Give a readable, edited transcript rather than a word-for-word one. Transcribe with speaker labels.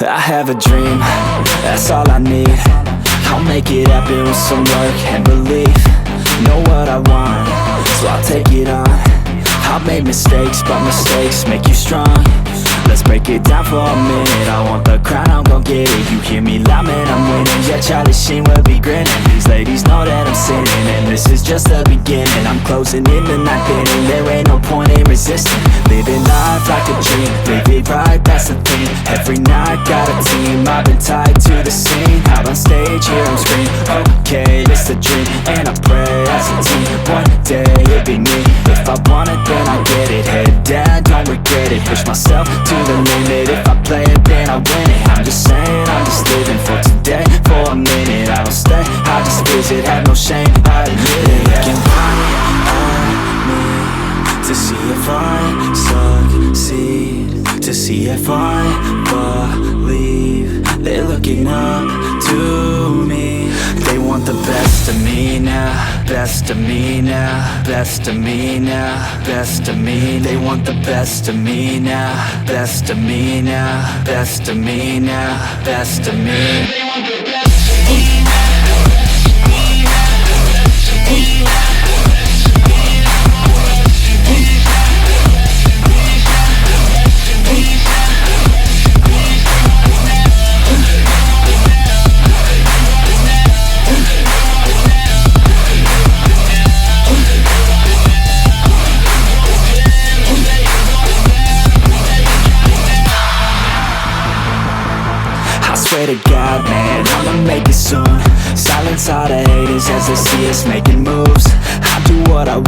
Speaker 1: I have a dream, that's all I need. I'll make it happen with some work and belief. Know what I want, so I'll take it on. I've made mistakes, but mistakes make you strong. Let's break it down for a minute. I want the crown, I'm gon' get it. You hear me loud, man, I'm winning. Yeah, Charlie Sheen will be grinning. These ladies know that I'm sinning, and this is just the beginning. I'm closing in the ninth inning. There ain't no point in resisting. Living life like a dream, live it right, that's the thing. Every night, got a team, I've been tied to the scene. Out on stage, here I'm screaming, okay, it's a dream. And I pray as a team, one day it'll be me. If I want it, then I get it. Head down, don't regret it. Push myself to the limit. If I play it, then I win it. I'm just saying, I'm just living for today. For a minute, I don't stay, I just visit. Have no shame, I admit it. Looking right at me to see if I succeed, to see if I believe. They're looking up to me. They want the best of me now, best of me now, best of me now, best of me. They want the best of me now, best of me now, best of me now, best of me. They want the best of me now. Swear to God, man, I'ma make it soon. Silence all the haters as they see us making moves. I do what I want.